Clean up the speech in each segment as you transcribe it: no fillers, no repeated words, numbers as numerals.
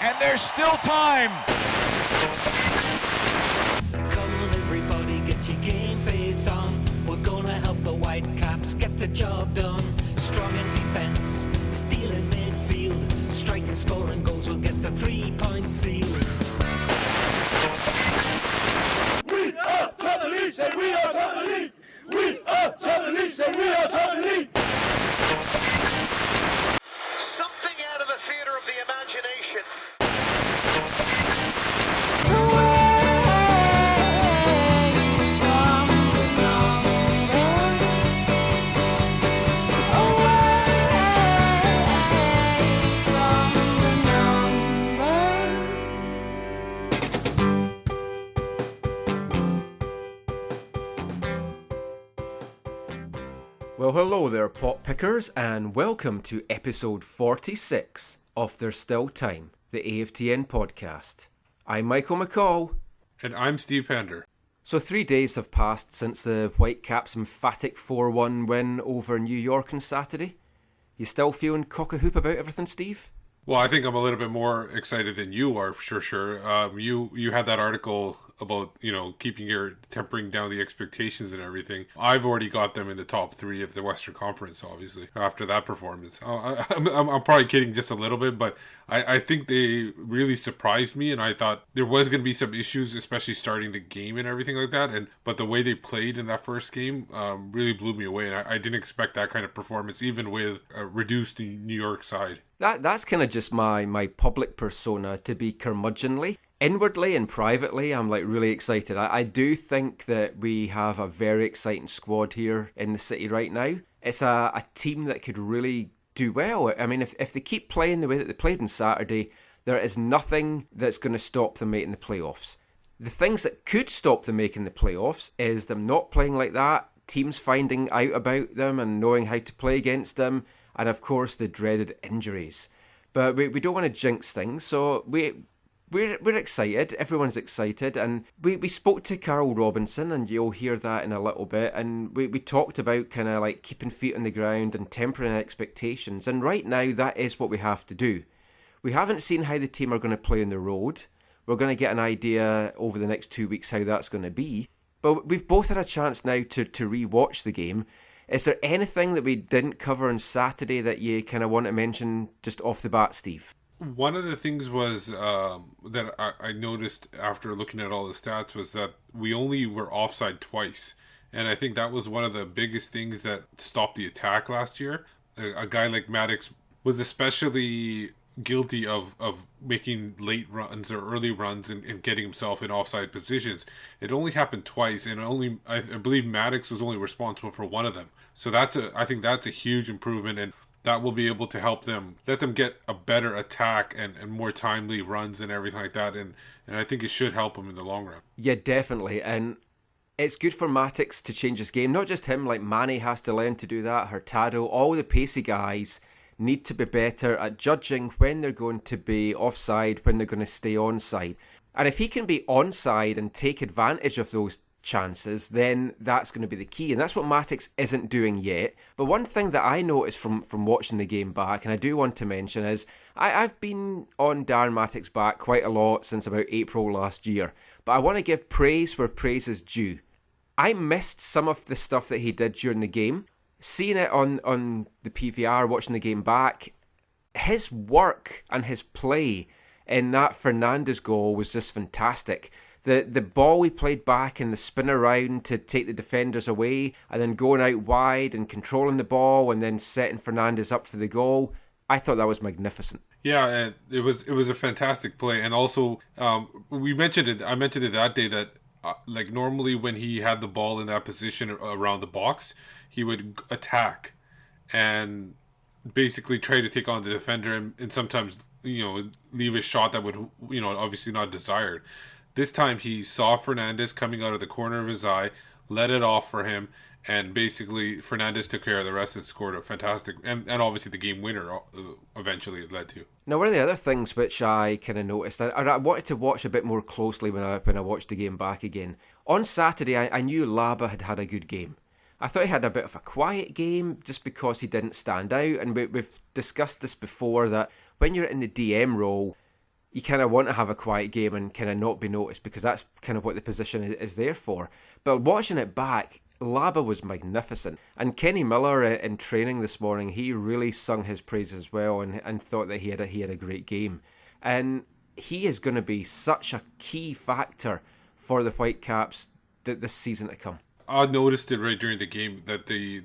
and there's still time. Come on everybody, get your game face on. We're gonna help the Whitecaps get the job done. Strong in defence, stealing midfield, striking, scoring goals, we'll get the 3-point seal. We are top of the league, say we are top of the league. We are top of the league, say we are top of the league. Something out of the theatre of the imagination. Well, hello there, pop pickers, and welcome to episode 46 of There's Still Time, the AFTN podcast. I'm Michael McCall. And I'm Steve Pender. So 3 days have passed since the Whitecaps' emphatic 4-1 win over New York on Saturday. You still feeling cock-a-hoop about everything, Steve? Well, I think I'm a little bit more excited than you are, for sure. You had that article about, tempering down the expectations and everything. I've already got them in the top 3 of the Western Conference, obviously, after that performance. I'm probably kidding just a little bit, but I think they really surprised me, and I thought there was going to be some issues, especially starting the game and everything like that. But the way they played in that first game really blew me away, and I didn't expect that kind of performance, even with a reduced New York side. That's kind of just my public persona, to be curmudgeonly. Inwardly and privately, I'm really excited. I do think that we have a very exciting squad here in the city right now. It's a team that could really do well. I mean, if they keep playing the way that they played on Saturday, there is nothing that's going to stop them making the playoffs. The things that could stop them making the playoffs is them not playing like that, teams finding out about them and knowing how to play against them, and of course the dreaded injuries. But we don't want to jinx things, so We're excited, everyone's excited, and we spoke to Carl Robinson, and you'll hear that in a little bit, and we talked about kind of like keeping feet on the ground and tempering expectations, and right now that is what we have to do. We haven't seen how the team are going to play on the road. We're going to get an idea over the next 2 weeks how that's going to be, but we've both had a chance now to re-watch the game. Is there anything that we didn't cover on Saturday that you kind of want to mention just off the bat, Steve? One of the things was that I noticed after looking at all the stats was that we only were offside twice. And I think that was one of the biggest things that stopped the attack last year. A guy like Maddox was especially guilty of making late runs or early runs and getting himself in offside positions. It only happened twice, and I believe Maddox was only responsible for one of them. So I think that's a huge improvement, and that will be able to help them, let them get a better attack and more timely runs and everything like that. And I think it should help them in the long run. Yeah, definitely. And it's good for Maddox to change his game. Not just him, like Manny has to learn to do that. Hurtado, all the pacey guys need to be better at judging when they're going to be offside, when they're going to stay onside. And if he can be onside and take advantage of those chances, then that's going to be the key, and that's what Maddox isn't doing yet. But one thing that I noticed from watching the game back, and I do want to mention, is I've been on Darren Maddox's back quite a lot since about April last year, but I want to give praise where praise is due. I missed some of the stuff that he did during the game. Seeing it on the PVR, watching the game back, his work and his play in that Fernandes goal was just fantastic. The ball he played back and the spin around to take the defenders away, and then going out wide and controlling the ball and then setting Fernandes up for the goal, I thought that was magnificent. Yeah, it was a fantastic play. And also, I mentioned it that day that normally when he had the ball in that position around the box, he would attack and basically try to take on the defender and sometimes, leave a shot that would, obviously not desired. This time he saw Fernandes coming out of the corner of his eye, let it off for him, and basically Fernandes took care of the rest and scored a fantastic, and obviously the game winner eventually it led to. Now, one of the other things which I kind of noticed, and I wanted to watch a bit more closely when I watched the game back again. On Saturday, I knew Laba had a good game. I thought he had a bit of a quiet game just because he didn't stand out, and we've discussed this before, that when you're in the DM role, you kind of want to have a quiet game and kind of not be noticed, because that's kind of what the position is there for. But watching it back, Laba was magnificent. And Kenny Miller in training this morning, he really sung his praises as well, and thought that he had a great game. And he is going to be such a key factor for the Whitecaps this season to come. I noticed it right during the game that the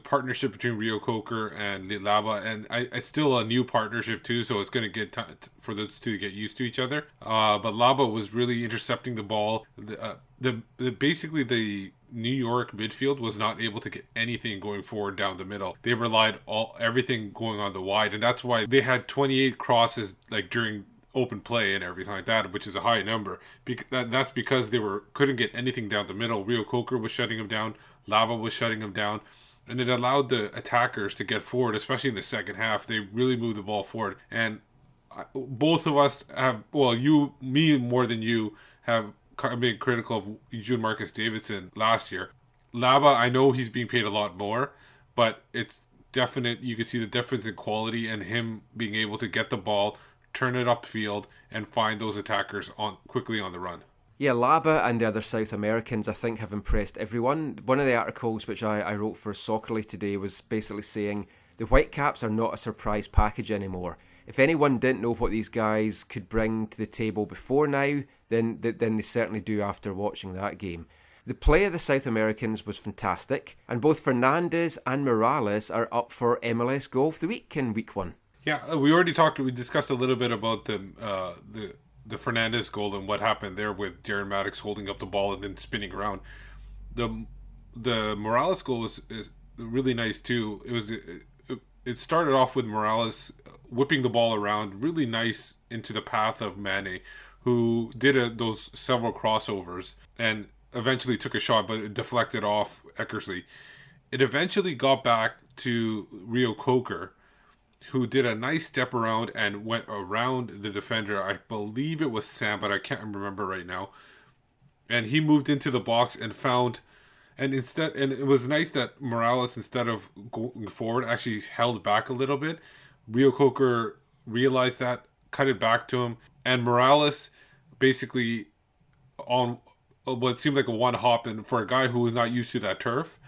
partnership between Rio Coker and Laba, and I still a new partnership too, so it's going to get time for those two to get used to each other. But Laba was really intercepting the ball. Basically the New York midfield was not able to get anything going forward down the middle. They relied everything going on the wide, and that's why they had 28 crosses like during open play and everything like that, which is a high number. That's because they couldn't get anything down the middle. Rio Coker was shutting them down, Lava was shutting them down, and it allowed the attackers to get forward, especially in the second half. They really moved the ball forward, and both of us have, me more than you, have been critical of June Marcus Davidson last year. Lava, I know he's being paid a lot more, but it's definite. You can see the difference in quality and him being able to get the ball, turn it upfield, and find those attackers quickly on the run. Yeah, Laba and the other South Americans, I think, have impressed everyone. One of the articles which I wrote for Soccerly today was basically saying the Whitecaps are not a surprise package anymore. If anyone didn't know what these guys could bring to the table before now, then they certainly do after watching that game. The play of the South Americans was fantastic, and both Fernandez and Morales are up for MLS Goal of the Week in Week 1. Yeah, we discussed a little bit about the Fernandez goal and what happened there with Darren Maddox holding up the ball and then spinning around. The Morales goal is really nice too. It started off with Morales whipping the ball around really nice into the path of Mane, who did those several crossovers and eventually took a shot, but it deflected off Eckersley. It eventually got back to Rio Coker, who did a nice step around and went around the defender. I believe it was Sam, but I can't remember right now. And he moved into the box and it was nice that Morales, instead of going forward, actually held back a little bit. Rio Coker realized that, cut it back to him, and Morales basically on what seemed like a one hop, and for a guy who was not used to that turf,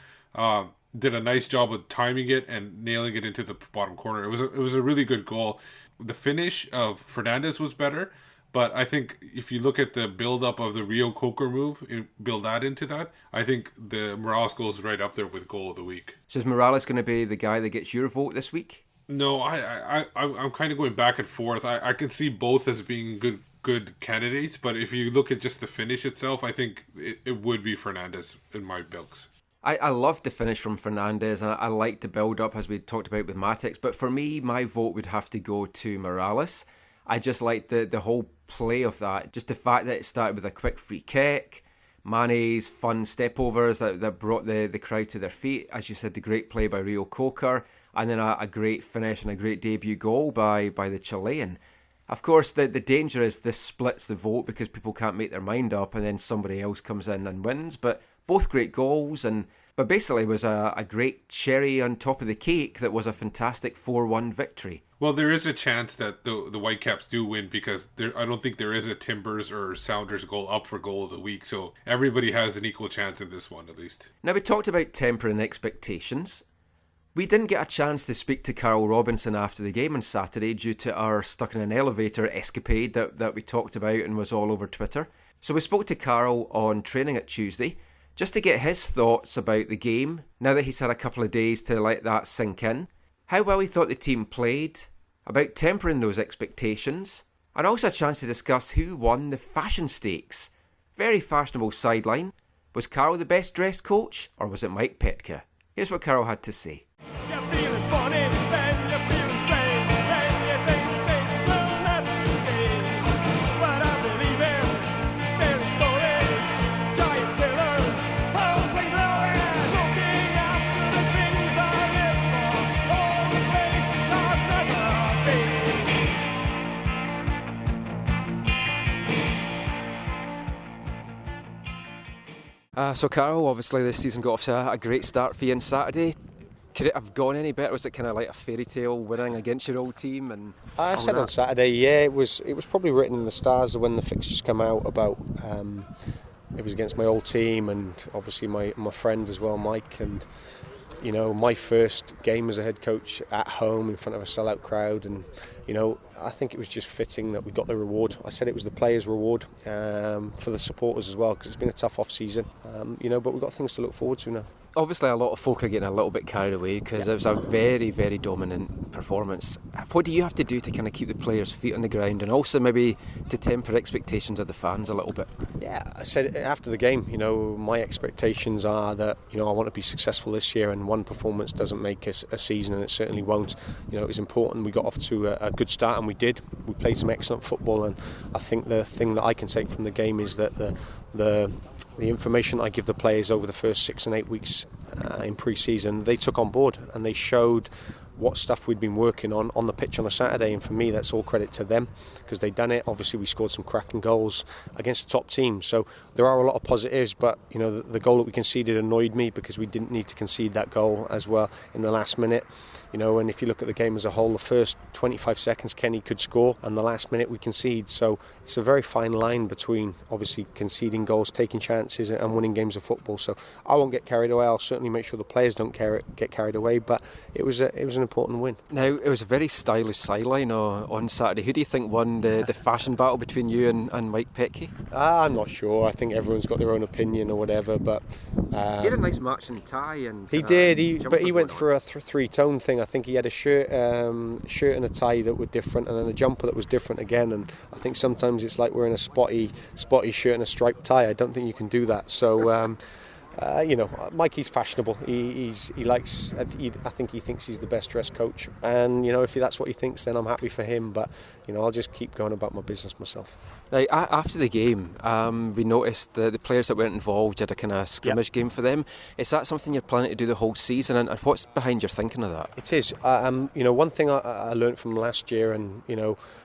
did a nice job of timing it and nailing it into the bottom corner. It was a really good goal. The finish of Fernandez was better, but I think if you look at the build-up of the Rio Coker move, build that into that, I think the Morales goal is right up there with goal of the week. So is Morales going to be the guy that gets your vote this week? No, I'm kind of going back and forth. I can see both as being good candidates, but if you look at just the finish itself, I think it would be Fernandez in my books. I loved the finish from Fernandez, and I liked the build-up as we talked about with Matix, but for me, my vote would have to go to Morales. I just liked the whole play of that, just the fact that it started with a quick free kick, Mane's fun stepovers that brought the crowd to their feet, as you said, the great play by Rio Coker, and then a great finish and a great debut goal by the Chilean. Of course, the danger is this splits the vote because people can't make their mind up and then somebody else comes in and wins, but both great goals, but basically was a great cherry on top of the cake that was a fantastic 4-1 victory. Well, there is a chance that the Whitecaps do win because I don't think there is a Timbers or Sounders goal up for goal of the week, so everybody has an equal chance in this one at least. Now, we talked about tempering expectations. We didn't get a chance to speak to Carl Robinson after the game on Saturday due to our stuck in an elevator escapade that we talked about and was all over Twitter. So we spoke to Carl on training at Tuesday, just to get his thoughts about the game, now that he's had a couple of days to let that sink in, how well he thought the team played, about tempering those expectations, and also a chance to discuss who won the fashion stakes. Very fashionable sideline. Was Carl the best dressed coach, or was it Mike Petke? Here's what Carl had to say. You're feeling funny, then you're feeling strange, then you think things will never change. But I believe in fairy stories, giant killers, hoping glorious, looking after the things I live for, all the places I've never been. So Carl, obviously this season got off to a great start for you on Saturday. Could it have gone any better? Was it kind of like a fairy tale winning against your old team? And I said on Saturday, yeah, it was probably written in the stars when the fixtures come out about it was against my old team and obviously my friend as well, Mike, and my first game as a head coach at home in front of a sellout crowd, and I think it was just fitting that we got the reward. I said it was the players' reward for the supporters as well, because it's been a tough off-season, but we've got things to look forward to now. Obviously, a lot of folk are getting a little bit carried away because it was a very, very dominant performance. What do you have to do to kind of keep the players' feet on the ground and also maybe to temper expectations of the fans a little bit? Yeah, I said after the game, my expectations are that, I want to be successful this year, and one performance doesn't make a season, and it certainly won't. It was important. We got off to a good start, and we did. We played some excellent football, and I think the thing that I can take from the game is that the information I give the players over the first 6 and 8 weeks in pre-season, they took on board and they showed what stuff we'd been working on the pitch on a Saturday, and for me that's all credit to them because they'd done it. Obviously we scored some cracking goals against the top team, so there are a lot of positives, but the goal that we conceded annoyed me because we didn't need to concede that goal as well in the last minute. And if you look at the game as a whole, the first 25 seconds Kenny could score and the last minute we concede, so it's a very fine line between obviously conceding goals, taking chances and winning games of football. So I won't get carried away. I'll certainly make sure the players don't get carried away, but it was an important win. Now, it was a very stylish sideline on Saturday. Who do you think won the fashion battle between you and Mike Petke? I'm not sure. I think everyone's got their own opinion or whatever, but he had a nice matching tie. And he did, but he went for a three-tone thing. I think he had a shirt and a tie that were different, and then a jumper that was different again, and I think sometimes it's like wearing a spotty shirt and a striped tie. I don't think you can do that, so Mikey's fashionable. He likes. I think he thinks he's the best dressed coach, and if that's what he thinks, then I'm happy for him. But I'll just keep going about my business myself. Now, after the game, we noticed the players that weren't involved had a kind of scrimmage game for them. Is that something you're planning to do the whole season, and what's behind your thinking of that? It is. One thing I learned from last year, and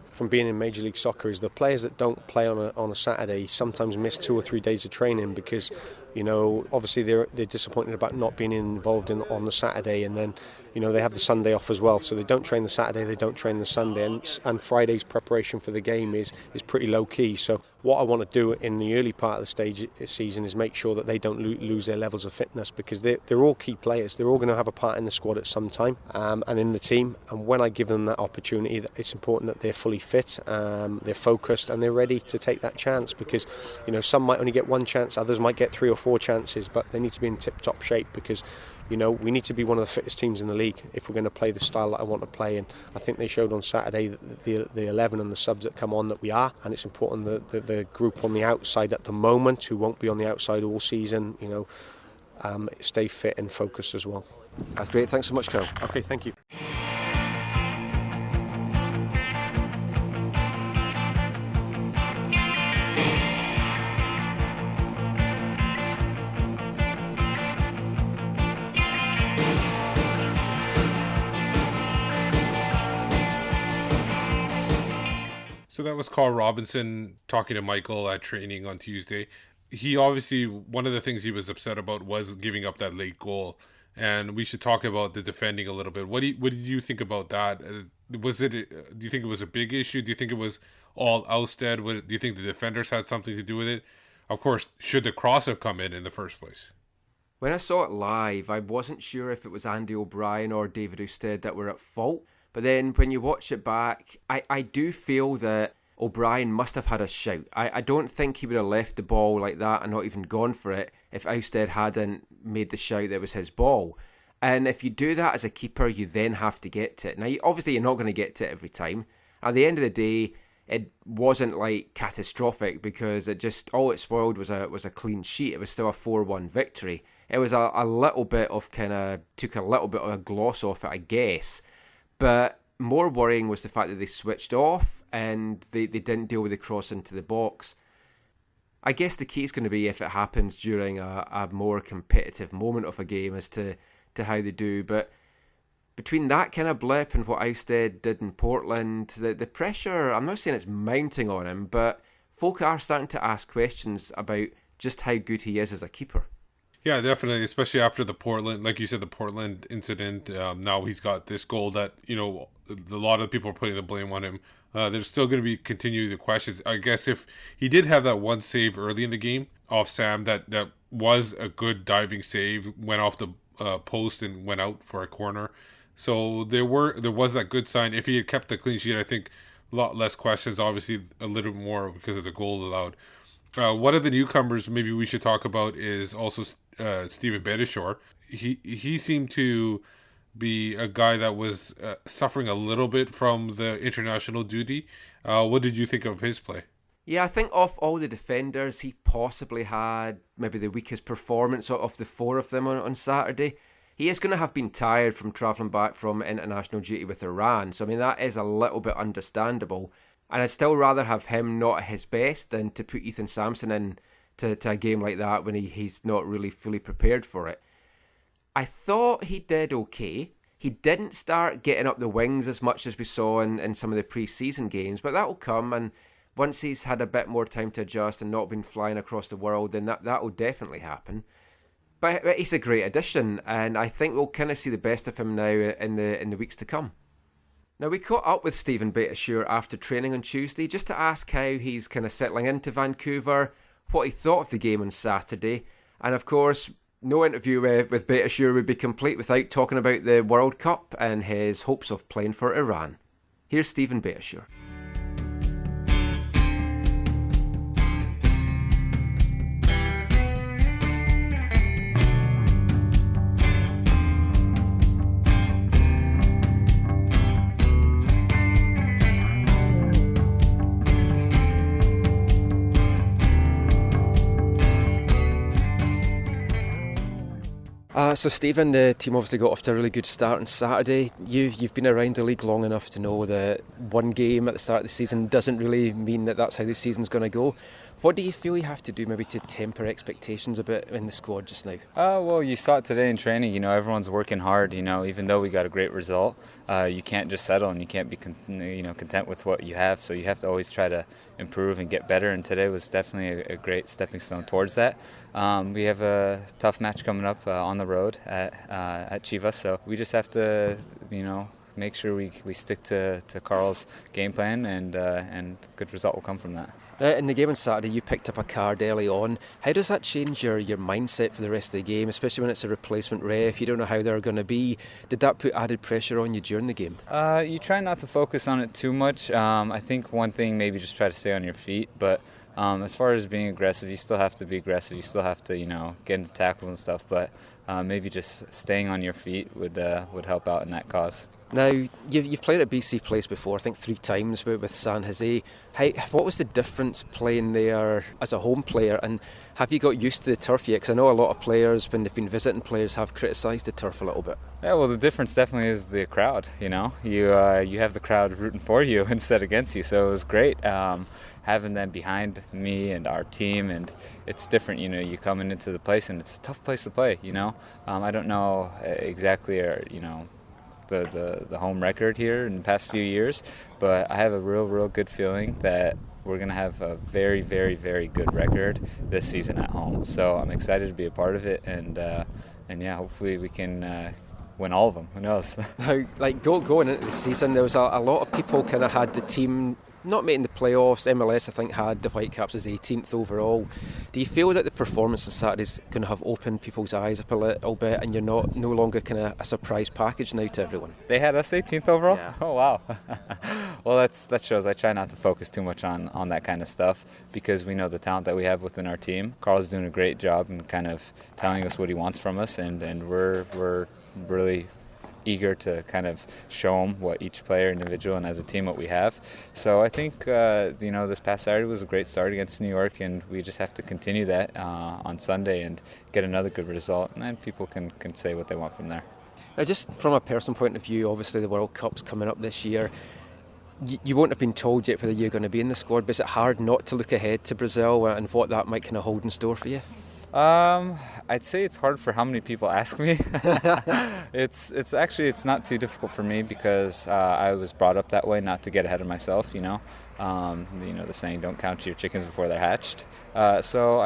from being in Major League Soccer, is the players that don't play on a Saturday sometimes miss 2 or 3 days of training because obviously they're disappointed about not being involved on the Saturday, and then they have the Sunday off as well, so they don't train the Saturday, they don't train the Sunday, and Friday's preparation for the game is pretty low key. So what I want to do in the early part of the season is make sure that they don't lose their levels of fitness, because they're all key players. They're all going to have a part in the squad at some time and in the team, and when I give them that opportunity, it's important that they're fully fit, they're focused, and they're ready to take that chance, because some might only get one chance, others might get 3 or 4 chances, but they need to be in tip-top shape, because we need to be one of the fittest teams in the league if we're going to play the style that I want to play. And I think they showed on Saturday that the 11 and the subs that come on that we are, and it's important that the group on the outside at the moment, who won't be on the outside all season, stay fit and focused as well. That's great. Thanks so much, Carl. Okay, thank you. So that was Carl Robinson talking to Michael at training on Tuesday. He obviously, one of the things he was upset about was giving up that late goal. And we should talk about the defending a little bit. What did you think about that? Do you think it was a big issue? Do you think it was all Ousted? Do you think the defenders had something to do with it? Of course, should the cross have come in the first place? When I saw it live, I wasn't sure if it was Andy O'Brien or David Ousted that were at fault. But then when you watch it back, I do feel that O'Brien must have had a shout. I don't think he would have left the ball like that and not even gone for it if Ousted hadn't made the shout that it was his ball. And if you do that as a keeper, you then have to get to it. Now, obviously, you're not going to get to it every time. At the end of the day, it wasn't like catastrophic, because it just, all it spoiled was a clean sheet. It was still a 4-1 victory. It was a little bit of took a little bit of a gloss off it, I guess. But more worrying was the fact that they switched off and they didn't deal with the cross into the box. I guess the key is going to be if it happens during a more competitive moment of a game as to how they do. But between that kind of blip and what Ousted did in Portland, the pressure, I'm not saying it's mounting on him, but folk are starting to ask questions about just how good he is as a keeper. Yeah, definitely, especially after the Portland, like you said, the Portland incident. Now he's got this goal that, a lot of people are putting the blame on him. There's still going to be continuing the questions. I guess if he did have that one save early in the game off Sam, that was a good diving save, went off the post and went out for a corner. So there was that good sign. If he had kept the clean sheet, I think a lot less questions, obviously a little more because of the goal allowed. One of the newcomers maybe we should talk about is also Steven Beitashour. He seemed to be a guy that was suffering a little bit from the international duty. What did you think of his play? Yeah, I think of all the defenders, he possibly had maybe the weakest performance of the four of them on Saturday. He is going to have been tired from travelling back from international duty with Iran. So, I mean, that is a little bit understandable. And I'd still rather have him not at his best than to put Ethan Sampson in to a game like that when he's not really fully prepared for it. I thought he did okay. He didn't start getting up the wings as much as we saw in some of the pre-season games, but that will come. And once he's had a bit more time to adjust and not been flying across the world, then that will definitely happen. But he's a great addition, and I think we'll kind of see the best of him now in the weeks to come. Now, we caught up with Steven Beitashour after training on Tuesday just to ask how he's kind of settling into Vancouver, what he thought of the game on Saturday, and of course, no interview with Beitashour would be complete without talking about the World Cup and his hopes of playing for Iran. Here's Steven Beitashour. So Stephen, the team obviously got off to a really good start on Saturday. You've been around the league long enough to know that one game at the start of the season doesn't really mean that that's how the season's going to go. What do you feel you have to do maybe to temper expectations a bit in the squad just now? Well, you saw it today in training. Everyone's working hard. Even though we got a great result, you can't just settle and you can't be content with what you have. So you have to always try to improve and get better. And today was definitely a great stepping stone towards that. We have a tough match coming up on the road at Chivas. So we just have to, make sure we stick to Carl's game plan, and good result will come from that. In the game on Saturday, you picked up a card early on. How does that change your mindset for the rest of the game, especially when it's a replacement ref? You don't know how they're going to be. Did that put added pressure on you during the game? You try not to focus on it too much. I think one thing, maybe just try to stay on your feet. But as far as being aggressive, you still have to be aggressive. You still have to, get into tackles and stuff. But maybe just staying on your feet would help out in that cause. Now, you've played at BC Place before, I think 3 times with San Jose. What was the difference playing there as a home player, and have you got used to the turf yet? Because I know a lot of players, when they've been visiting players, have criticised the turf a little bit. Yeah, well, the difference definitely is the crowd, You have the crowd rooting for you instead against you, so it was great having them behind me and our team, and it's different, you coming into the place, and it's a tough place to play, I don't know exactly, the home record here in the past few years, but I have a real good feeling that we're going to have a very, very, very good record this season at home. So I'm excited to be a part of it, and yeah, hopefully we can win all of them. Who knows? Now, going into the season, there was a lot of people kind of had the team not making the playoffs. MLS, I think, had the Whitecaps as 18th overall. Do you feel that the performance on Saturday is going to have opened people's eyes up a little bit, and you're no longer kind of a surprise package now to everyone? They had us 18th overall? Yeah. Oh, wow. Well, that shows I try not to focus too much on that kind of stuff, because we know the talent that we have within our team. Carl's doing a great job in kind of telling us what he wants from us, and we're really eager to kind of show them what each player, individual, and as a team what we have. So I think this past Saturday was a great start against New York, and we just have to continue that on Sunday and get another good result, and then people can say what they want from there. Now, just from a personal point of view, obviously the World Cup's coming up this year. You won't have been told yet whether you're going to be in the squad, but is it hard not to look ahead to Brazil and what that might kind of hold in store for you? I'd say it's hard for how many people ask me. It's not too difficult for me, because I was brought up that way, not to get ahead of myself, The saying, don't count your chickens before they're hatched. So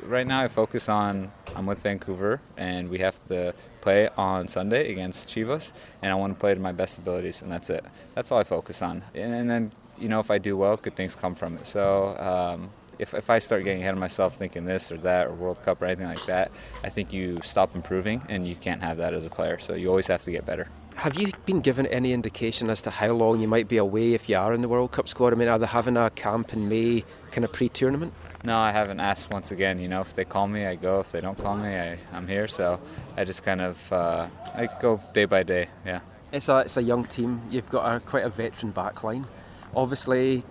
right now I focus on, I'm with Vancouver, and we have to play on Sunday against Chivas, and I want to play to my best abilities, and that's it. That's all I focus on. And then, if I do well, good things come from it. So if I start getting ahead of myself thinking this or that or World Cup or anything like that, I think you stop improving, and you can't have that as a player. So you always have to get better. Have you been given any indication as to how long you might be away if you are in the World Cup squad? I mean, are they having a camp in May, kind of pre-tournament? No, I haven't asked once again. If they call me, I go. If they don't call me, I'm here. So I just kind of I go day by day, yeah. It's a young team. You've got quite a veteran backline. Obviously,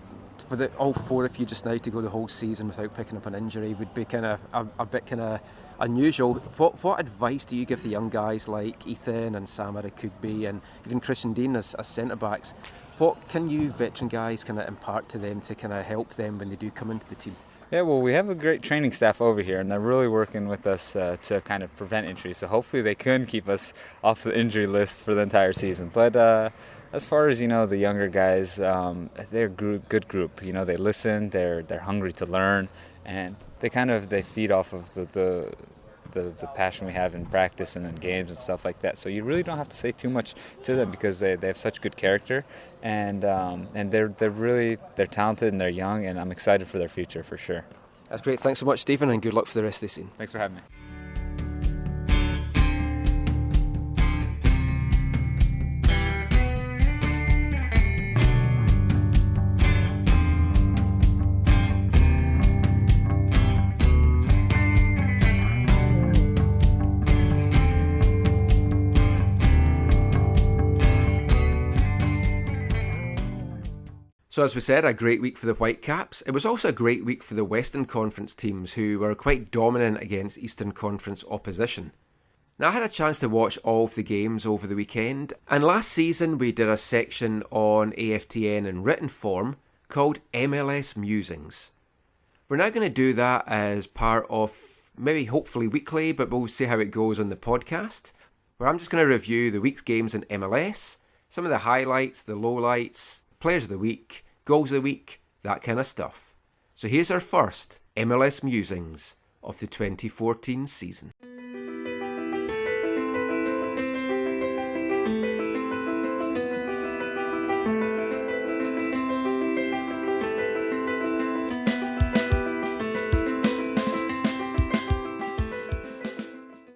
for all four of you just now to go the whole season without picking up an injury would be kind of a bit kind of unusual. What advice do you give the young guys like Ethan and Sam Arakugbe and even Christian Dean as centre-backs? What can you veteran guys kind of impart to them to kind of help them when they do come into the team? Yeah, well, we have a great training staff over here, and they're really working with us to kind of prevent injuries. So hopefully they can keep us off the injury list for the entire season. But as far as, the younger guys, they're a good group. They listen, they're hungry to learn, and they feed off of the passion we have in practice and in games and stuff like that. So you really don't have to say too much to them because they have such good character, and they're talented and they're young, and I'm excited for their future for sure. That's great. Thanks so much, Stephen, and good luck for the rest of the season. Thanks for having me. So as we said, a great week for the Whitecaps. It was also a great week for the Western Conference teams who were quite dominant against Eastern Conference opposition. Now I had a chance to watch all of the games over the weekend, and last season we did a section on AFTN in written form called MLS Musings. We're now going to do that as part of maybe hopefully weekly, but we'll see how it goes on the podcast, where I'm just going to review the week's games in MLS, some of the highlights, the lowlights, players of the week, goals of the week, that kind of stuff. So here's our first MLS Musings of the 2014 season.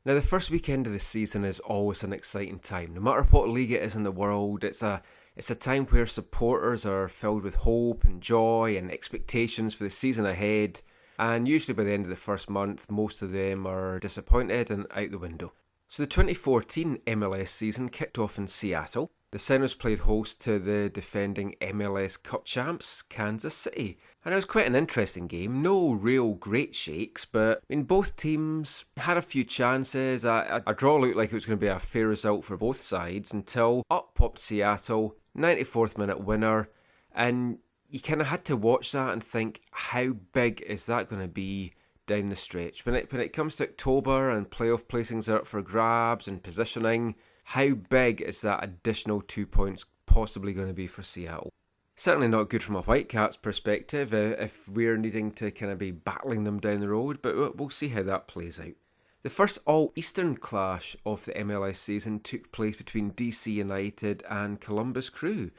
Now the first weekend of the season is always an exciting time. No matter what league it is in the world, it's a time where supporters are filled with hope and joy and expectations for the season ahead, and usually by the end of the first month, most of them are disappointed and out the window. So the 2014 MLS season kicked off in Seattle. The Sounders played host to the defending MLS Cup champs, Kansas City. And it was quite an interesting game. No real great shakes, but both teams had a few chances. A draw looked like it was going to be a fair result for both sides until up popped Seattle, 94th minute winner. And you kind of had to watch that and think, how big is that going to be down the stretch? When it comes to October and playoff placings are up for grabs and positioning, how big is that additional 2 points possibly going to be for Seattle? Certainly not good from a Whitecaps perspective if we're needing to kind of be battling them down the road, but we'll see how that plays out. The first all-Eastern clash of the MLS season took place between DC United and Columbus Crew.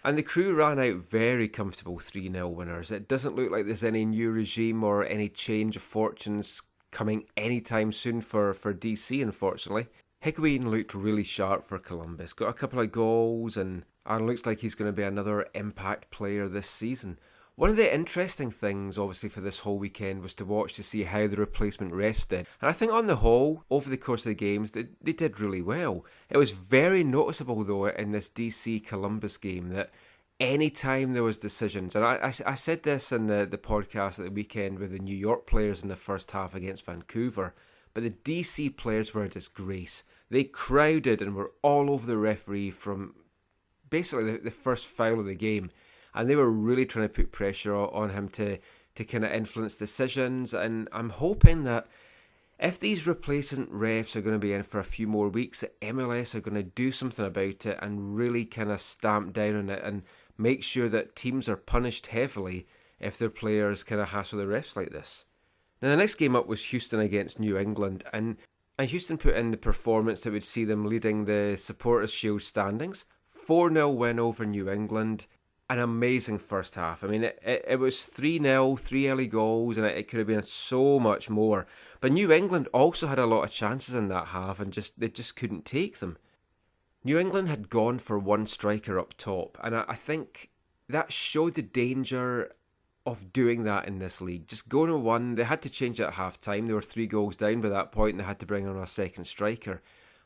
And the Crew ran out very comfortable 3-0 winners. It doesn't look like there's any new regime or any change of fortunes coming anytime soon for DC, unfortunately. Higuain looked really sharp for Columbus, got a couple of goals and looks like he's going to be another impact player this season. One of the interesting things, obviously, for this whole weekend was to watch to see how the replacement refs did. And I think on the whole, over the course of the games, they did really well. It was very noticeable, though, in this DC-Columbus game that any time there was decisions, and I said this in the podcast at the weekend with the New York players in the first half against Vancouver, but the DC players were a disgrace. They crowded and were all over the referee from basically the first foul of the game. And they were really trying to put pressure on him to kind of influence decisions. And I'm hoping that if these replacement refs are going to be in for a few more weeks, that MLS are going to do something about it and really kind of stamp down on it and make sure that teams are punished heavily if their players kind of hassle the refs like this. Now, the next game up was Houston against New England, and Houston put in the performance that would see them leading the Supporters' Shield standings. 4-0 win over New England. An amazing first half. I mean, it was 3-0, 3 early goals, and it could have been so much more. But New England also had a lot of chances in that half, and they just couldn't take them. New England had gone for one striker up top, and I think that showed the danger of doing that in this league. Just going to one, they had to change it at half time. They were 3 goals down by that point, and they had to bring on a second striker.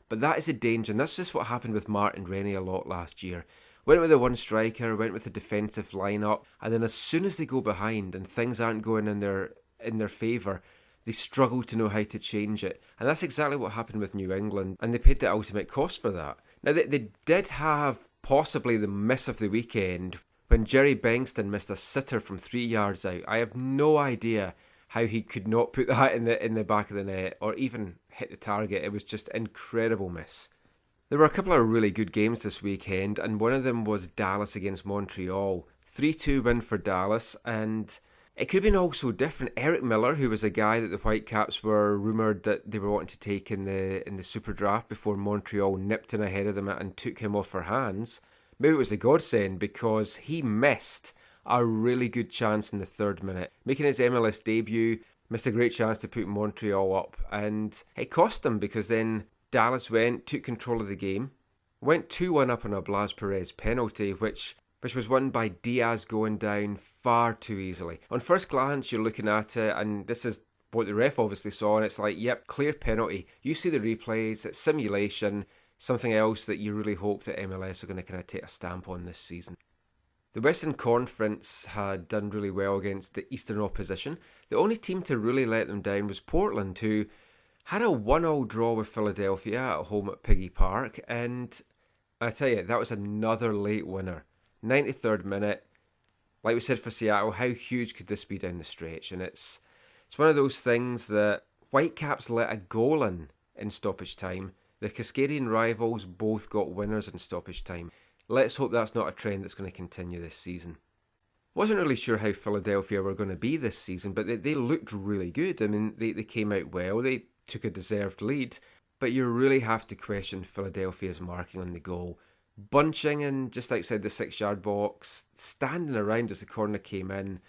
But that is a danger, and that's just what happened with Martin Rennie a lot last year. Went with the one striker, went with a defensive lineup, and then as soon as they go behind and things aren't going in their favour, they struggle to know how to change it. And that's exactly what happened with New England, and they paid the ultimate cost for that. Now, they did have possibly the miss of the weekend when Jerry Bengston missed a sitter from 3 yards out. I have no idea how he could not put that in the back of the net or even hit the target. It was just incredible miss. There were a couple of really good games this weekend, and one of them was Dallas against Montreal. 3-2 win for Dallas, and it could have been all so different. Eric Miller, who was a guy that the Whitecaps were rumoured that they were wanting to take in the Super Draft before Montreal nipped in ahead of them and took him off their hands. Maybe it was a godsend because he missed a really good chance in the 3rd minute. Making his MLS debut, missed a great chance to put Montreal up, and it cost him because then Dallas took control of the game, went 2-1 up on a Blas Perez penalty, which was won by Diaz going down far too easily. On first glance, you're looking at it, and this is what the ref obviously saw, and it's like, yep, clear penalty. You see the replays, it's simulation, something else that you really hope that MLS are going to kind of take a stamp on this season. The Western Conference had done really well against the Eastern opposition. The only team to really let them down was Portland, who had a 1-1 draw with Philadelphia at home at Piggy Park, and I tell you, that was another late winner. 93rd minute. Like we said for Seattle, how huge could this be down the stretch? And it's one of those things that Whitecaps let a goal in stoppage time. The Cascadian rivals both got winners in stoppage time. Let's hope that's not a trend that's going to continue this season. Wasn't really sure how Philadelphia were going to be this season, but they looked really good. I mean, they came out well. They took a deserved lead, but you really have to question Philadelphia's marking on the goal. Bunching in just outside the 6-yard box, standing around as the corner came in,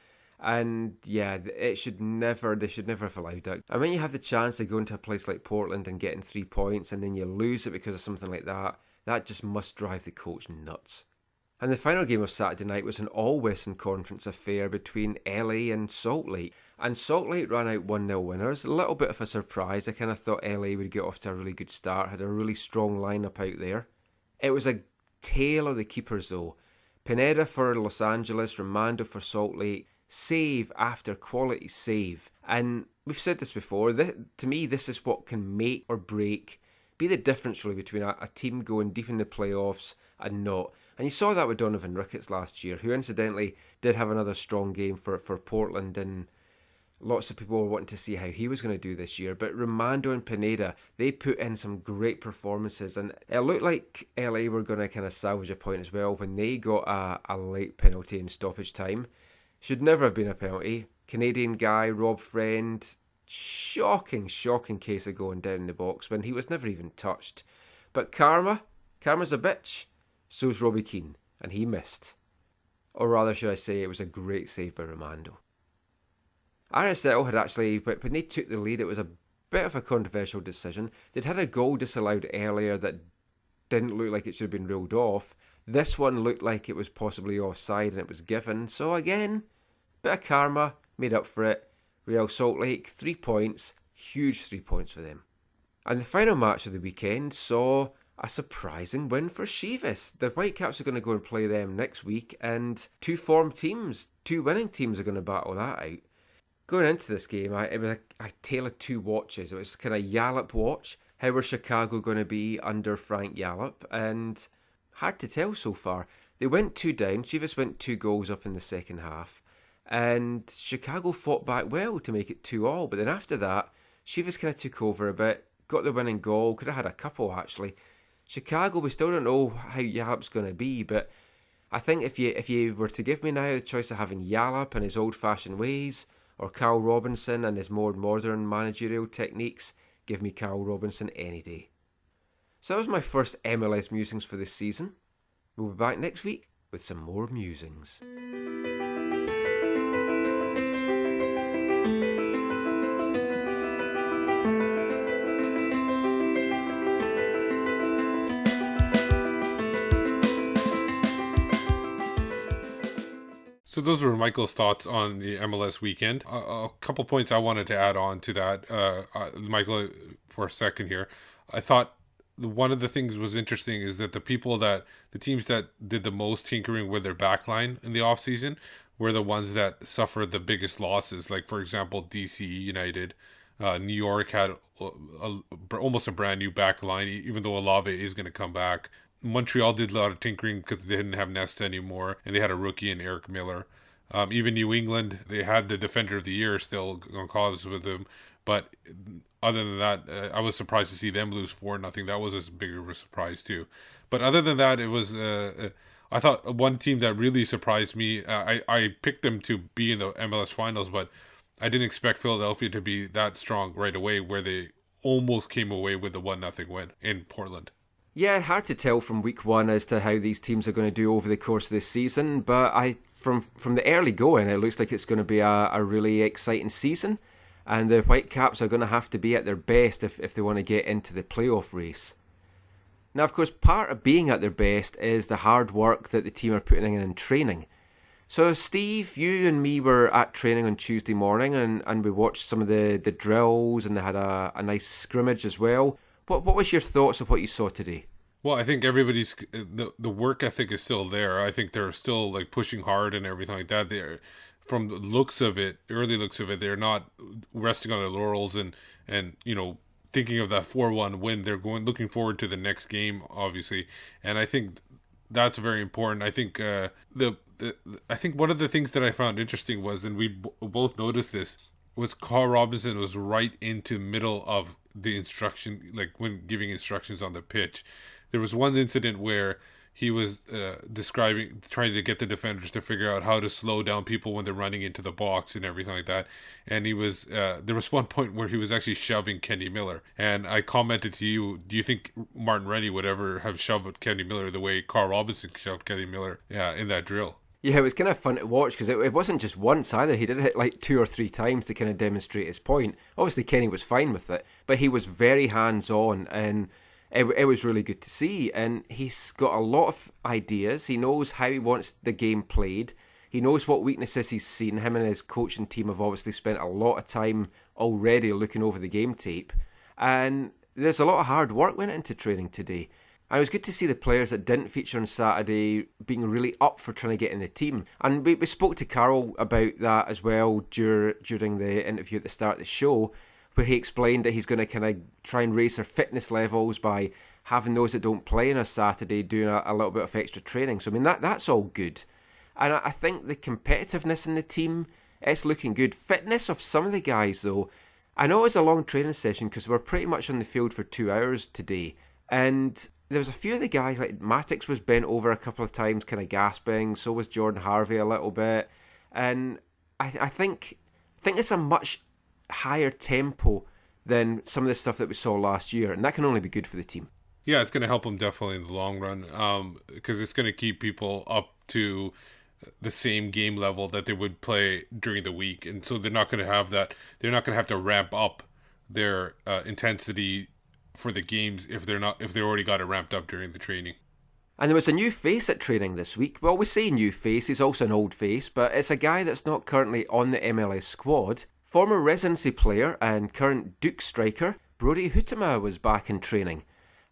and yeah, they should never have allowed that. And when you have the chance of going to a place like Portland and getting 3 points, and then you lose it because of something like that, that just must drive the coach nuts. And the final game of Saturday night was an all-Western Conference affair between LA and Salt Lake. And Salt Lake ran out 1-0 winners. A little bit of a surprise. I kind of thought LA would get off to a really good start. Had a really strong lineup out there. It was a tale of the keepers though. Pineda for Los Angeles, Romando for Salt Lake. Save after quality save. And we've said this before. To me, this is what can make or break, be the difference really between a team going deep in the playoffs and not. And you saw that with Donovan Ricketts last year, who incidentally did have another strong game for Portland, and lots of people were wanting to see how he was going to do this year. But Romando and Pineda, they put in some great performances, and it looked like LA were going to kind of salvage a point as well when they got a late penalty in stoppage time. Should never have been a penalty. Canadian guy, Rob Friend, shocking case of going down in the box when he was never even touched. But karma's a bitch. So's Robbie Keane, and he missed. Or rather, should I say, it was a great save by Romando. RSL had actually, when they took the lead, it was a bit of a controversial decision. They'd had a goal disallowed earlier that didn't look like it should have been ruled off. This one looked like it was possibly offside and it was given. So again, bit of karma, made up for it. Real Salt Lake, 3 points, huge 3 points for them. And the final match of the weekend saw a surprising win for Chivas. The Whitecaps are going to go and play them next week, and 2 form teams, 2 winning teams are going to battle that out. Going into this game, it was a tale of 2 watches. It was kind of Yallop watch. How were Chicago going to be under Frank Yallop? And hard to tell so far. They went 2 down. Chivas went 2 goals up in the second half. And Chicago fought back well to make it 2-2. But then after that, Chivas kind of took over a bit. Got the winning goal. Could have had a couple actually. Chicago, we still don't know how Yallop's going to be. But I think if you were to give me now the choice of having Yallop and his old-fashioned ways, or Carl Robinson and his more modern managerial techniques, give me Carl Robinson any day. So that was my first MLS musings for this season. We'll be back next week with some more musings. So those were Michael's thoughts on the MLS weekend. A couple points I wanted to add on to that, Michael, for a second here. I thought one of the things was interesting is that the teams that did the most tinkering with their backline in the offseason were the ones that suffered the biggest losses. Like, for example, DC United. New York had almost a brand new backline, even though Olave is going to come back. Montreal did a lot of tinkering because they didn't have Nesta anymore, and they had a rookie in Eric Miller. Even New England, they had the Defender of the Year still on calls with them, but other than that, I was surprised to see them lose 4-0. That was as big of a surprise too. But other than that, it was I thought one team that really surprised me. I picked them to be in the MLS Finals, but I didn't expect Philadelphia to be that strong right away, where they almost came away with the 1-0 win in Portland. Yeah, hard to tell from week one as to how these teams are going to do over the course of this season, but from the early going, it looks like it's going to be a really exciting season, and the Whitecaps are going to have to be at their best if they want to get into the playoff race. Now, of course, part of being at their best is the hard work that the team are putting in training. So, Steve, you and me were at training on Tuesday morning, and we watched some of the drills, and they had a nice scrimmage as well. What was your thoughts of what you saw today? Well, I think everybody's the work ethic is still there. I think they're still like pushing hard and everything like that. They're, from the looks of it, early looks of it, they're not resting on their laurels and thinking of that 4-1 win. They're looking forward to the next game, obviously, and I think that's very important. I think I think one of the things that I found interesting was, and we both noticed this, was Carl Robinson was right into middle of the instruction, like when giving instructions on the pitch. There was one incident where he was trying to get the defenders to figure out how to slow down people when they're running into the box and everything like that. And he was there was one point where he was actually shoving Kenny Miller. And I commented to you, do you think Martin Rennie would ever have shoved Kenny Miller the way Carl Robinson shoved Kenny Miller in that drill? Yeah, it was kind of fun to watch because it wasn't just once either. He did it like 2 or 3 times to kind of demonstrate his point. Obviously, Kenny was fine with it, but he was very hands-on, and it was really good to see. And he's got a lot of ideas. He knows how he wants the game played. He knows what weaknesses he's seen. Him and his coaching team have obviously spent a lot of time already looking over the game tape. And there's a lot of hard work went into training today. And it was good to see the players that didn't feature on Saturday being really up for trying to get in the team. And we spoke to Carol about that as well during the interview at the start of the show, where he explained that he's going to kind of try and raise their fitness levels by having those that don't play on a Saturday doing a little bit of extra training. So, I mean, that's all good. And I think the competitiveness in the team, it's looking good. Fitness of some of the guys, though, I know it was a long training session because we're pretty much on the field for 2 hours today. And there was a few of the guys, like Matix was bent over a couple of times, kind of gasping. So was Jordan Harvey a little bit. And I think it's a much higher tempo than some of the stuff that we saw last year. And that can only be good for the team. Yeah, it's going to help them definitely in the long run, because it's going to keep people up to the same game level that they would play during the week. And so they're not going to have that. They're not going to have to ramp up their intensity for the games if they already got it ramped up during the training. And there was a new face at training this week. Well, we say new face, he's also an old face, but it's a guy that's not currently on the MLS squad. Former residency player and current Duke striker, Brody Huitema, was back in training.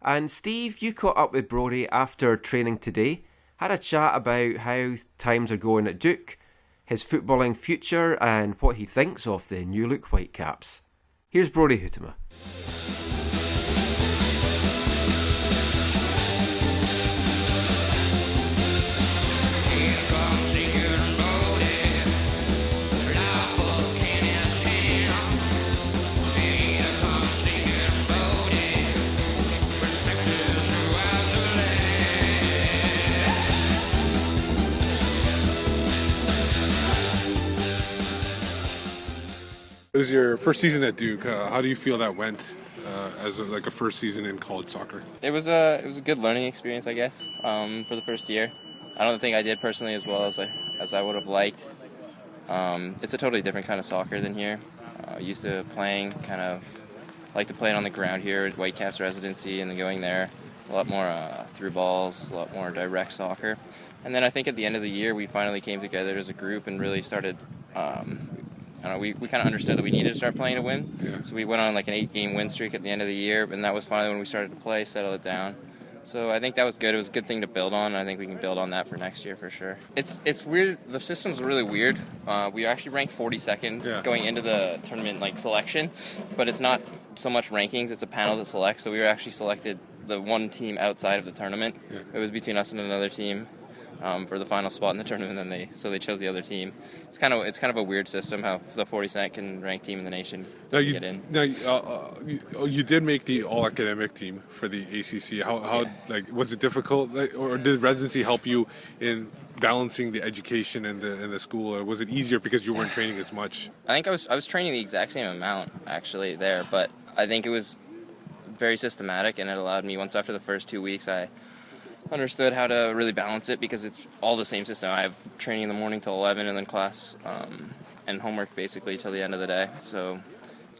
And Steve, you caught up with Brody after training today, had a chat about how times are going at Duke, his footballing future, and what he thinks of the new look Whitecaps. Here's Brody Huitema. It was your first season at Duke. How do you feel that went as a first season in college soccer? It was a good learning experience, I guess, for the first year. I don't think I did personally as well as I would have liked. It's a totally different kind of soccer than here. Used to playing like to play it on the ground here at Whitecaps residency, and then going there, a lot more through balls, a lot more direct soccer. And then I think at the end of the year, we finally came together as a group and really started. We kind of understood that we needed to start playing to win. Yeah. So we went on like an 8-game win streak at the end of the year, and that was finally when we started to play, settle it down. So I think that was good. It was a good thing to build on, and I think we can build on that for next year for sure. It's weird. The system's really weird. We actually ranked 42nd going into the tournament selection, but it's not so much rankings. It's a panel that selects. So we were actually selected the one team outside of the tournament. Yeah. It was between us and another team for the final spot in the tournament, and they chose the other team. It's kind of a weird system how the 42nd ranked team in the nation get in. Now you did make the all academic team for the ACC. How was it difficult, or did residency help you in balancing the education and the school, or was it easier because you weren't training as much? I think I was training the exact same amount actually there, but I think it was very systematic, and it allowed me, once after the first 2 weeks, I understood how to really balance it because it's all the same system. I have training in the morning till 11 and then class and homework basically till the end of the day.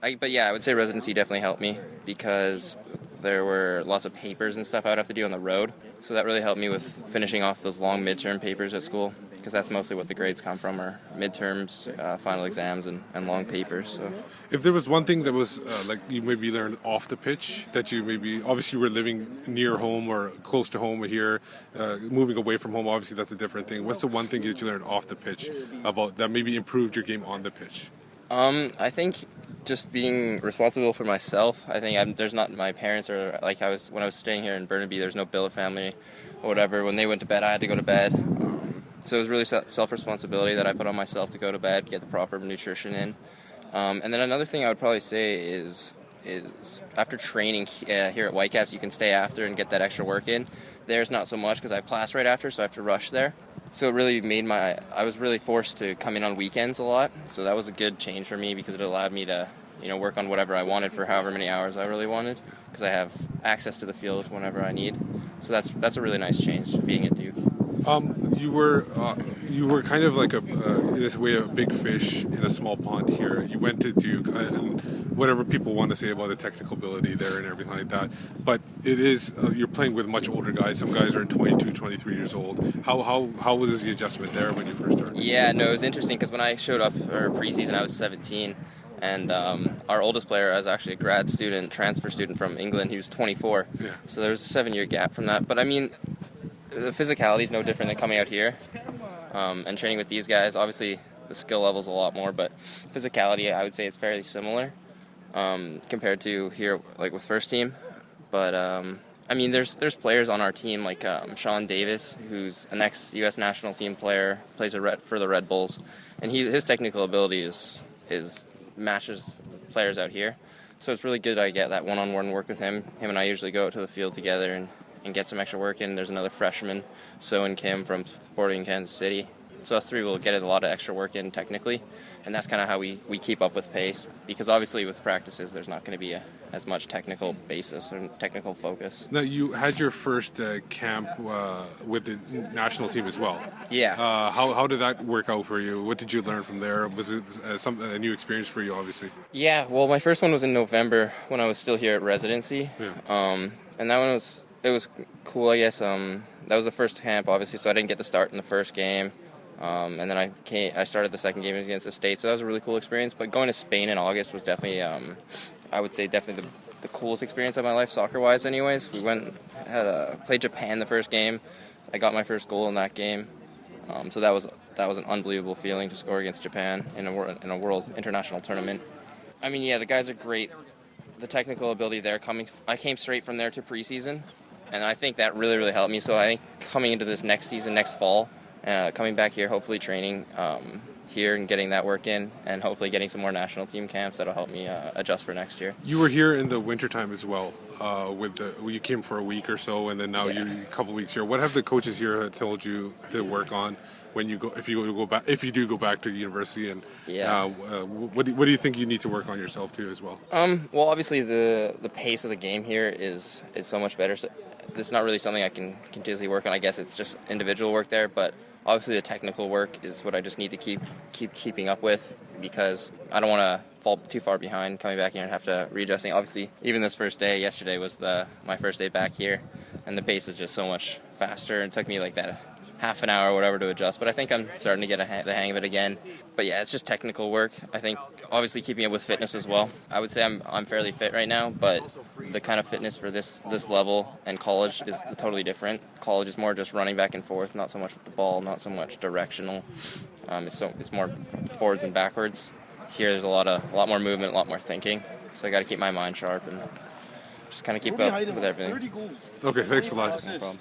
I would say residency definitely helped me because there were lots of papers and stuff I would have to do on the road. So that really helped me with finishing off those long midterm papers at school, because that's mostly what the grades come from, are midterms, final exams, and long papers. So, if there was one thing that was you maybe learned off the pitch that you maybe, obviously you were living near home or close to home here, moving away from home, obviously that's a different thing. What's the one thing that you learned off the pitch about that maybe improved your game on the pitch? I think just being responsible for myself. I think there's not my parents, or when I was staying here in Burnaby, there's no billet family or whatever. When they went to bed, I had to go to bed. So it was really self-responsibility that I put on myself to go to bed, get the proper nutrition in. And then another thing I would probably say is after training here at Whitecaps, you can stay after and get that extra work in. There's not so much because I have class right after, so I have to rush there. So it really I was really forced to come in on weekends a lot. So that was a good change for me because it allowed me to, work on whatever I wanted for however many hours I really wanted, because I have access to the field whenever I need. So that's a really nice change being at Duke. You were kind of like in a way a big fish in a small pond here. You went to Duke, and whatever people want to say about the technical ability there and everything like that, but it is you're playing with much older guys. Some guys are 22, 23 years old. How was the adjustment there when you first started? Yeah, no, it was interesting because when I showed up for preseason, I was 17. And our oldest player was actually a grad student, transfer student from England. He was 24. Yeah. So there was a 7-year gap from that. But I mean, the physicality is no different than coming out here and training with these guys. Obviously, the skill level's a lot more, but physicality, I would say, is fairly similar compared to here, like with first team. But there's players on our team like Sean Davis, who's an ex-U.S. national team player, plays for the Red Bulls, and his technical ability is matches players out here. So it's really good I get that one-on-one work with him. Him and I usually go out to the field together and get some extra work in. There's another freshman, So and Kim from Sporting Kansas City. So us three will get a lot of extra work in technically, and that's kind of how we keep up with pace, because obviously with practices there's not going to be as much technical basis or technical focus. Now, you had your first camp with the national team as well. Yeah. How did that work out for you? What did you learn from there? Was it a new experience for you, obviously? Yeah, well, my first one was in November when I was still here at residency. Yeah. And that one was cool, I guess. That was the first camp, obviously, so I didn't get to start in the first game. And then I started the second game against the States, so that was a really cool experience. But going to Spain in August was definitely, I would say, definitely the coolest experience of my life, soccer-wise anyways. We played Japan the first game. I got my first goal in that game. So that was an unbelievable feeling to score against Japan in a world international tournament. I mean, yeah, the guys are great. The technical ability there, I came straight from there to preseason, and I think that really, really helped me. So I think coming into this next season, next fall, coming back here, hopefully training, here and getting that work in, and hopefully getting some more national team camps that'll help me adjust for next year. You were here in the wintertime as well. You came for a week or so, and then now you're a couple weeks here. What have the coaches here told you to work on when you go, if you do go back to university? And what do you think you need to work on yourself too as well? Well, obviously the pace of the game here is so much better. So it's not really something I can continuously work on. I guess it's just individual work there, but obviously the technical work is what I just need to keep keeping up with, because I don't want to fall too far behind coming back here and have to readjusting. Obviously, even this first day, yesterday was my first day back here, and the pace is just so much faster. It took me like that half an hour or whatever to adjust, but I think I'm starting to get the hang of it again. But yeah, it's just technical work. I think obviously keeping up with fitness as well. I would say I'm fairly fit right now, but the kind of fitness for this level and college is totally different. College is more just running back and forth, not so much with the ball, not so much directional. It's more forwards and backwards. Here there's a lot more movement, a lot more thinking. So I got to keep my mind sharp and just kind of keep up with everything. Okay, thanks a lot. No problem.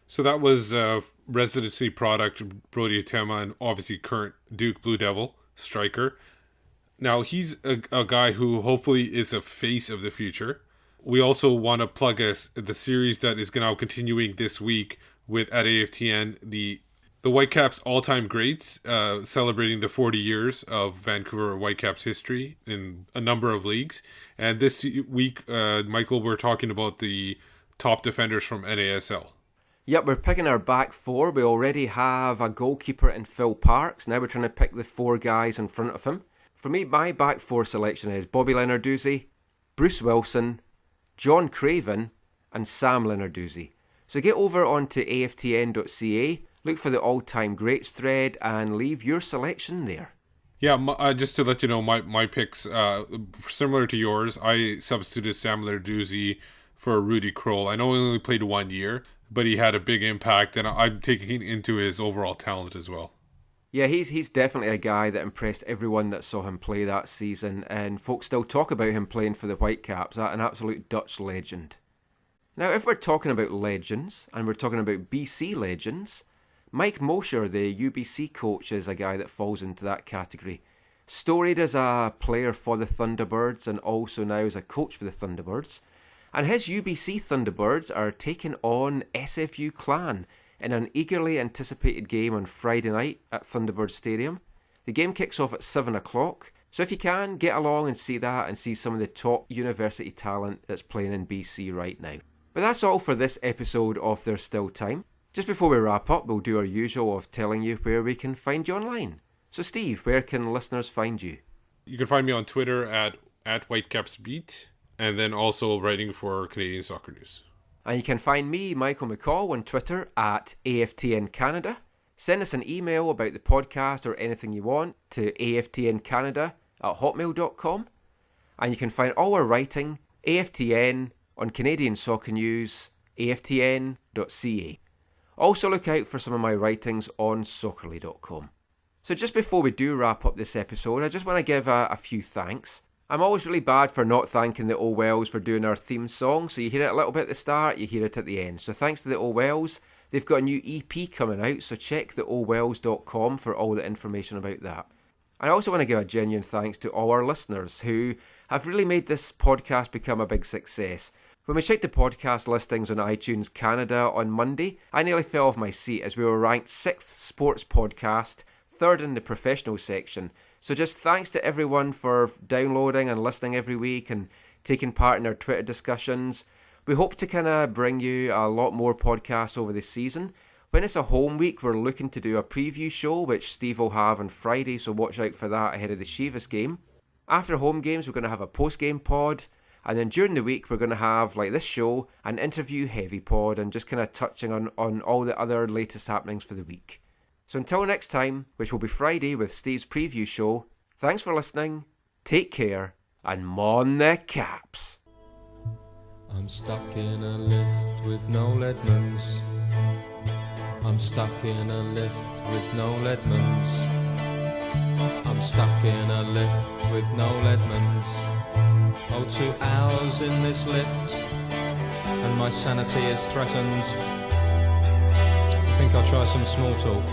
So that was residency product Brody Huitema, and obviously current Duke Blue Devil striker. Now he's a guy who hopefully is a face of the future. We also want to plug the series that is now continuing this week at AFTN, the Whitecaps all-time greats, celebrating the 40 years of Vancouver Whitecaps history in a number of leagues. And this week, Michael, we're talking about the top defenders from NASL. Yep, we're picking our back four. We already have a goalkeeper in Phil Parks. Now we're trying to pick the four guys in front of him. For me, my back four selection is Bobby Lenarduzzi, Bruce Wilson, John Craven, and Sam Lenarduzzi. So get over onto aftn.ca, look for the all-time greats thread, and leave your selection there. Yeah, just to let you know, my picks, similar to yours, I substituted Sam Lenarduzzi for Rudy Kroll. I know he only played 1 year, but he had a big impact, and I'm taking into his overall talent as well. Yeah, he's definitely a guy that impressed everyone that saw him play that season, and folks still talk about him playing for the Whitecaps, an absolute Dutch legend. Now, if we're talking about legends, and we're talking about BC legends, Mike Mosher, the UBC coach, is a guy that falls into that category. Storied as a player for the Thunderbirds, and also now as a coach for the Thunderbirds. And his UBC Thunderbirds are taking on SFU Clan in an eagerly anticipated game on Friday night at Thunderbird Stadium. The game kicks off at 7 o'clock, so if you can, get along and see that and see some of the top university talent that's playing in BC right now. But that's all for this episode of There's Still Time. Just before we wrap up, we'll do our usual of telling you where we can find you online. So Steve, where can listeners find you? You can find me on Twitter at WhitecapsBeat, and then also writing for Canadian Soccer News. And you can find me, Michael McCall, on Twitter at AFTN Canada. Send us an email about the podcast or anything you want to aftncanada@hotmail.com. And you can find all our writing, AFTN, on Canadian Soccer News, aftn.ca. Also look out for some of my writings on soccerly.com. So just before we do wrap up this episode, I just want to give a few thanks. I'm always really bad for not thanking the O'Wells for doing our theme song, so you hear it a little bit at the start, you hear it at the end. So thanks to the O'Wells. They've got a new EP coming out, so check the owells.com for all the information about that. I also want to give a genuine thanks to all our listeners who have really made this podcast become a big success. When we checked the podcast listings on iTunes Canada on Monday, I nearly fell off my seat as we were ranked 6th sports podcast, 3rd in the professional section. So just thanks to everyone for downloading and listening every week and taking part in our Twitter discussions. We hope to kind of bring you a lot more podcasts over the season. When it's a home week, we're looking to do a preview show, which Steve will have on Friday, so watch out for that ahead of the Chivas game. After home games, we're going to have a post-game pod. And then during the week, we're going to have, like this show, an interview heavy pod and just kind of touching on all the other latest happenings for the week. So until next time, which will be Friday with Steve's preview show, thanks for listening, take care, and mon the Caps. I'm stuck in a lift with no Leadmans. I'm stuck in a lift with no Leadmans. I'm stuck in a lift with Noel Edmonds. Oh, 2 hours in this lift, and my sanity is threatened. I think I'll try some small talk.